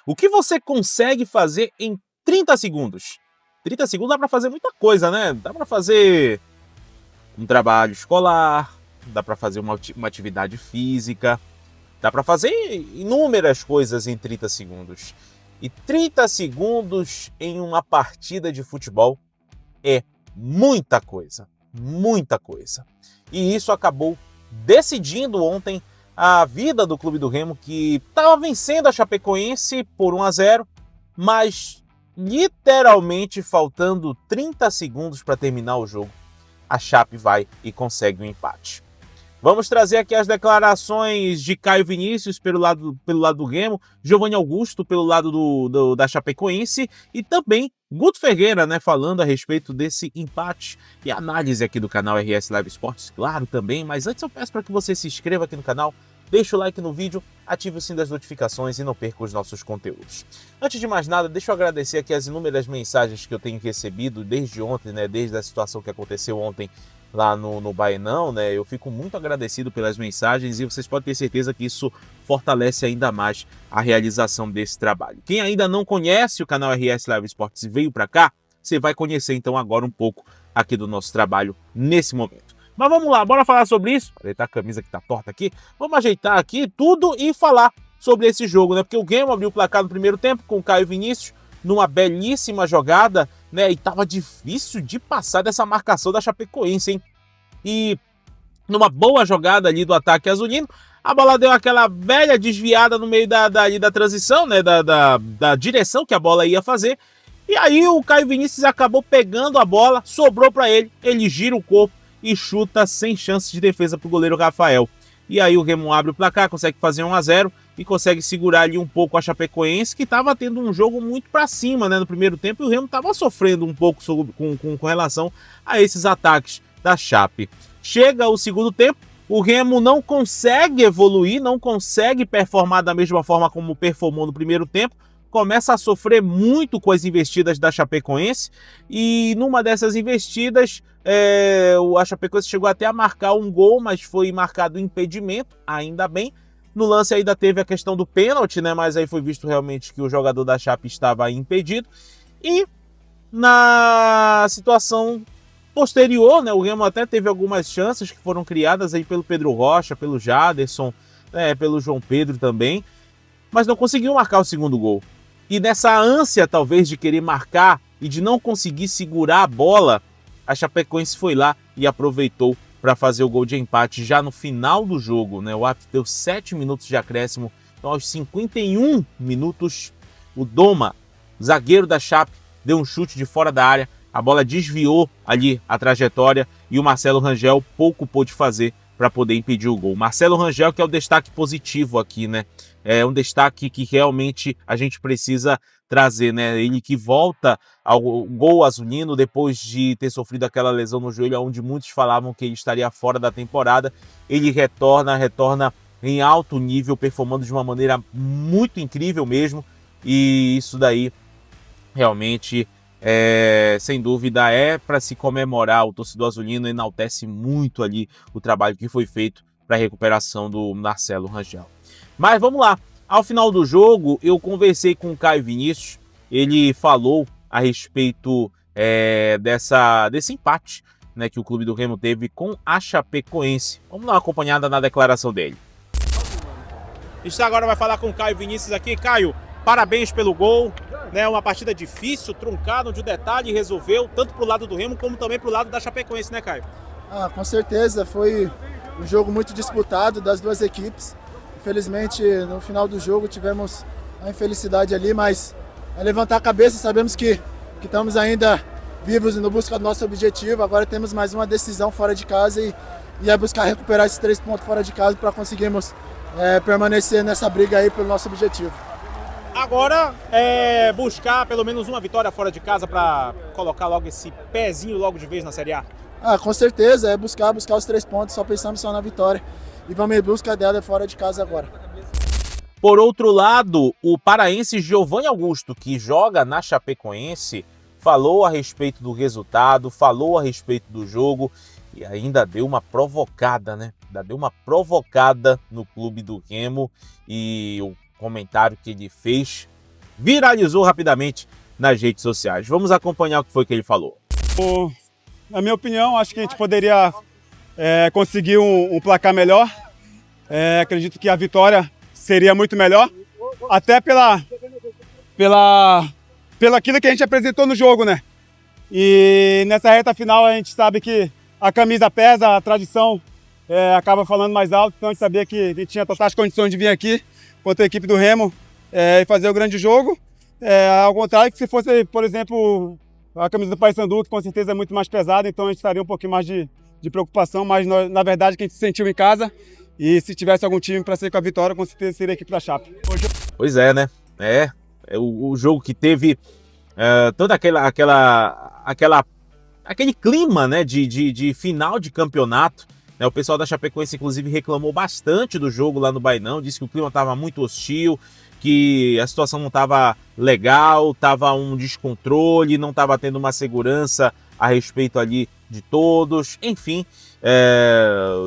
O que você consegue fazer em 30 segundos? 30 segundos dá para fazer muita coisa, né? Dá para fazer um trabalho escolar, dá para fazer uma atividade física, dá para fazer inúmeras coisas em 30 segundos. E 30 segundos em uma partida de futebol é muita coisa, muita coisa. E isso acabou decidindo ontem a vida do Clube do Remo, que estava vencendo a Chapecoense por 1-0, mas literalmente faltando 30 segundos para terminar o jogo, a Chape vai e consegue um empate. Vamos trazer aqui as declarações de Caio Vinícius pelo lado do Remo, Giovanni Augusto pelo lado da Chapecoense e também Guto Ferreira, né, falando a respeito desse empate e análise aqui do canal RS Live Esportes, claro, também. Mas antes eu peço para que você se inscreva aqui no canal, deixe o like no vídeo, ative o sininho das notificações e não perca os nossos conteúdos. Antes de mais nada, deixa eu agradecer aqui as inúmeras mensagens que eu tenho recebido desde ontem, né, desde a situação que aconteceu ontem lá no Baenão, né? Eu fico muito agradecido pelas mensagens e vocês podem ter certeza que isso fortalece ainda mais a realização desse trabalho. Quem ainda não conhece o canal RS Live Esportes e veio para cá, você vai conhecer então agora um pouco aqui do nosso trabalho nesse momento. Mas vamos lá, bora falar sobre isso. Ajeitar a camisa que tá torta aqui. Vamos ajeitar aqui tudo e falar sobre esse jogo, né? Porque o Remo abriu o placar no primeiro tempo com o Caio Vinícius numa belíssima jogada, né? E tava difícil de passar dessa marcação da Chapecoense, hein? E numa boa jogada ali do ataque azulino, a bola deu aquela velha desviada no meio da transição, né? Da direção que a bola ia fazer. E aí o Caio Vinícius acabou pegando a bola, sobrou para ele gira o corpo e chuta sem chance de defesa pro goleiro Rafael. E aí o Remo abre o placar, consegue fazer 1-0 e consegue segurar ali um pouco a Chapecoense, que estava tendo um jogo muito para cima, né, no primeiro tempo, e o Remo estava sofrendo um pouco com relação a esses ataques da Chape. Chega o segundo tempo, o Remo não consegue evoluir, não consegue performar da mesma forma como performou no primeiro tempo, começa a sofrer muito com as investidas da Chapecoense, e numa dessas investidas, a Chapecoense chegou até a marcar um gol, mas foi marcado impedimento, ainda bem. No lance ainda teve a questão do pênalti, né? Mas aí foi visto realmente que o jogador da Chape estava impedido. E na situação posterior, né, o Remo até teve algumas chances que foram criadas aí pelo Pedro Rocha, pelo Jaderson, pelo João Pedro também, mas não conseguiu marcar o segundo gol. E nessa ânsia, talvez, de querer marcar e de não conseguir segurar a bola, a Chapecoense foi lá e aproveitou para fazer o gol de empate já no final do jogo, né? O árbitro deu 7 minutos de acréscimo, então aos 51 minutos, o Doma, zagueiro da Chape, deu um chute de fora da área, a bola desviou ali a trajetória e o Marcelo Rangel pouco pôde fazer para poder impedir o gol. Marcelo Rangel, que é o destaque positivo aqui, né? É um destaque que realmente a gente precisa trazer, né? Ele que volta ao gol azulino depois de ter sofrido aquela lesão no joelho, onde muitos falavam que ele estaria fora da temporada. Ele retorna em alto nível, performando de uma maneira muito incrível mesmo. E isso daí realmente, sem dúvida, é para se comemorar. O torcedor azulino enaltece muito ali o trabalho que foi feito para a recuperação do Marcelo Rangel. Mas vamos lá, ao final do jogo eu conversei com o Caio Vinícius, ele falou a respeito desse empate, né, que o Clube do Remo teve com a Chapecoense. Vamos dar uma acompanhada na declaração dele. Está agora vai falar com o Caio Vinícius aqui. Caio, parabéns pelo gol, né? Uma partida difícil, truncada, onde o detalhe resolveu, tanto para o lado do Remo como também para o lado da Chapecoense, né, Caio? Com certeza, foi um jogo muito disputado das duas equipes. Infelizmente, no final do jogo tivemos a infelicidade ali, mas é levantar a cabeça, sabemos que estamos ainda vivos no busca do nosso objetivo. Agora temos mais uma decisão fora de casa e é buscar recuperar esses 3 pontos fora de casa para conseguirmos permanecer nessa briga aí pelo nosso objetivo. Agora buscar pelo menos uma vitória fora de casa para colocar logo esse pezinho logo de vez na Série A? Com certeza, é buscar os 3 pontos, só pensamos só na vitória. E vamos em busca dela fora de casa agora. Por outro lado, o paraense Giovanni Augusto, que joga na Chapecoense, falou a respeito do resultado, falou a respeito do jogo e ainda deu uma provocada, né? Ainda deu uma provocada no Clube do Remo, e o comentário que ele fez viralizou rapidamente nas redes sociais. Vamos acompanhar o que foi que ele falou. Na minha opinião, acho que a gente poderia conseguir um placar melhor. Acredito que a vitória seria muito melhor, até pelo aquilo que a gente apresentou no jogo, né? E nessa reta final a gente sabe que a camisa pesa, a tradição acaba falando mais alto, então a gente sabia que a gente tinha totais condições de vir aqui contra a equipe do Remo e fazer o grande jogo. Ao contrário que se fosse, por exemplo, a camisa do Paysandu, que com certeza é muito mais pesada, então a gente estaria um pouquinho mais de preocupação, mas na verdade que a gente se sentiu em casa e se tivesse algum time para sair com a vitória, com certeza seria a equipe da Chape. Pois é, né? O jogo que teve todo aquele clima, né, de final de campeonato. Né? O pessoal da Chapecoense, inclusive, reclamou bastante do jogo lá no Bainão, disse que o clima estava muito hostil, que a situação não estava legal, estava um descontrole, não estava tendo uma segurança a respeito ali de todos. Enfim,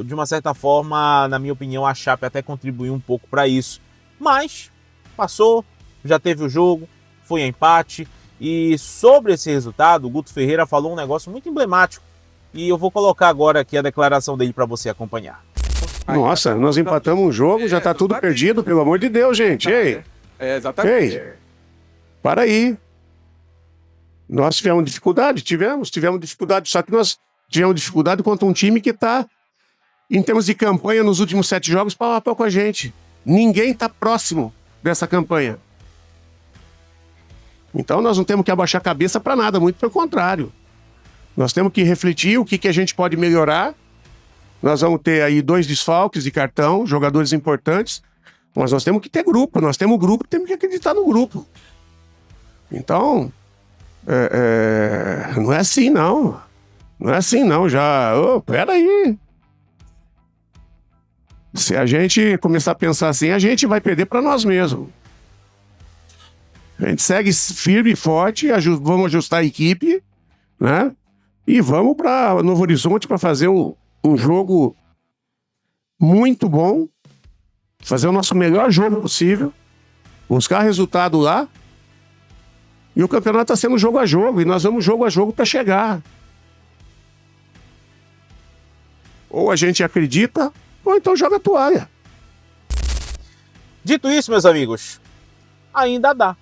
de uma certa forma, na minha opinião, a Chape até contribuiu um pouco para isso. Mas passou, já teve o jogo, foi empate. E sobre esse resultado, o Guto Ferreira falou um negócio muito emblemático. E eu vou colocar agora aqui a declaração dele para você acompanhar. Nossa, nós empatamos um jogo, já tá tudo perdido, pelo amor de Deus, gente. Ei! Exatamente. Ei! Para aí. Nós tivemos dificuldade? Tivemos dificuldade, só que nós tivemos dificuldade contra um time que está, em termos de campanha, nos últimos 7 jogos, pau a pau com a gente. Ninguém está próximo dessa campanha. Então nós não temos que abaixar a cabeça para nada, muito pelo contrário. Nós temos que refletir o que a gente pode melhorar. Nós vamos ter aí 2 desfalques de cartão, jogadores importantes, mas nós temos que ter grupo. Nós temos grupo, temos que acreditar no grupo. Então, não é assim não. Não é assim não, já... peraí. Se a gente começar a pensar assim, a gente vai perder para nós mesmos. A gente segue firme e forte, vamos ajustar a equipe, né? E vamos para Novo Horizonte para fazer um jogo muito bom, fazer o nosso melhor jogo possível, buscar resultado lá. E o campeonato está sendo jogo a jogo, e nós vamos jogo a jogo para chegar. Ou a gente acredita, ou então joga a toalha. Dito isso, meus amigos, ainda dá.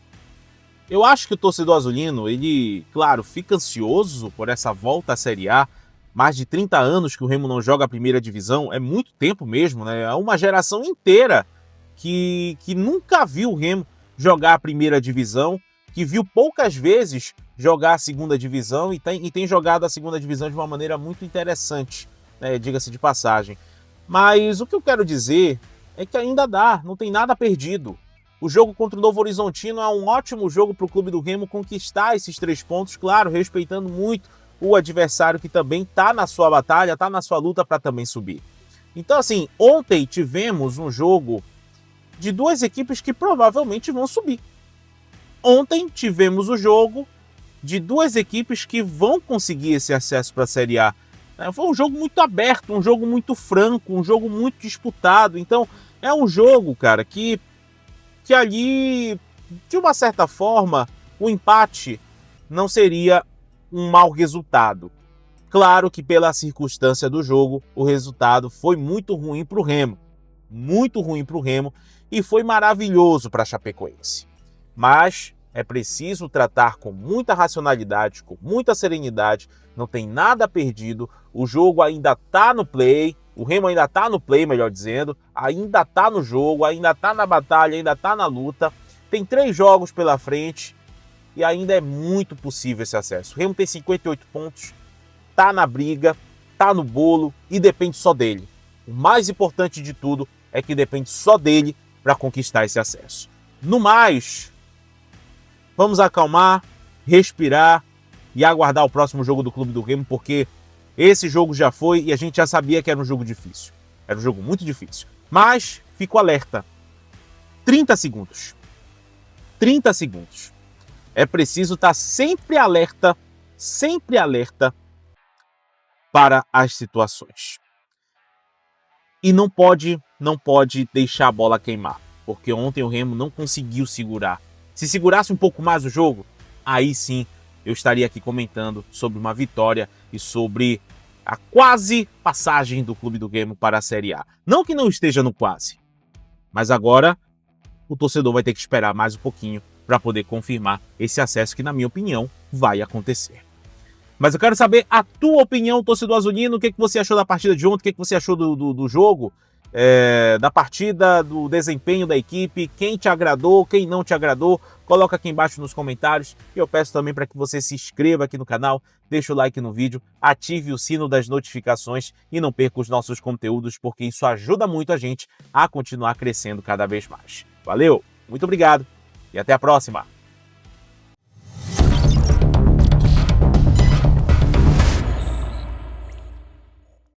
Eu acho que o torcedor azulino, ele, claro, fica ansioso por essa volta à Série A. Mais de 30 anos que o Remo não joga a primeira divisão, é muito tempo mesmo, né? É uma geração inteira que nunca viu o Remo jogar a primeira divisão, que viu poucas vezes jogar a segunda divisão e tem jogado a segunda divisão de uma maneira muito interessante, né? Diga-se de passagem. Mas o que eu quero dizer é que ainda dá, não tem nada perdido. O jogo contra o Novo Horizontino é um ótimo jogo para o clube do Remo conquistar esses 3 pontos, claro, respeitando muito o adversário que também está na sua batalha, está na sua luta para também subir. Então, assim, ontem tivemos um jogo de 2 equipes que provavelmente vão subir. Ontem tivemos o jogo de 2 equipes que vão conseguir esse acesso para a Série A. Foi um jogo muito aberto, um jogo muito franco, um jogo muito disputado. Então, é um jogo, cara, que ali, de uma certa forma, o empate não seria um mau resultado. Claro que pela circunstância do jogo, o resultado foi muito ruim para o Remo. Muito ruim para o Remo e foi maravilhoso para a Chapecoense. Mas é preciso tratar com muita racionalidade, com muita serenidade, não tem nada perdido, o jogo ainda está no play, o Remo ainda está no play, melhor dizendo, ainda está no jogo, ainda está na batalha, ainda está na luta, tem 3 jogos pela frente e ainda é muito possível esse acesso. O Remo tem 58 pontos, está na briga, está no bolo e depende só dele. O mais importante de tudo é que depende só dele para conquistar esse acesso. No mais, vamos acalmar, respirar e aguardar o próximo jogo do Clube do Remo, porque esse jogo já foi e a gente já sabia que era um jogo difícil. Era um jogo muito difícil. Mas, fico alerta. 30 segundos. 30 segundos. É preciso estar sempre alerta para as situações. E não pode deixar a bola queimar, porque ontem o Remo não conseguiu segurar se segurasse um pouco mais o jogo, aí sim eu estaria aqui comentando sobre uma vitória e sobre a quase passagem do Clube do Remo para a Série A. Não que não esteja no quase, mas agora o torcedor vai ter que esperar mais um pouquinho para poder confirmar esse acesso que, na minha opinião, vai acontecer. Mas eu quero saber a tua opinião, torcedor azulino, o que você achou da partida de ontem, o que você achou do jogo, da partida, do desempenho da equipe, quem te agradou, quem não te agradou, coloca aqui embaixo nos comentários. E eu peço também para que você se inscreva aqui no canal, deixa o like no vídeo, ative o sino das notificações e não perca os nossos conteúdos, porque isso ajuda muito a gente a continuar crescendo cada vez mais. Valeu, muito obrigado e até a próxima!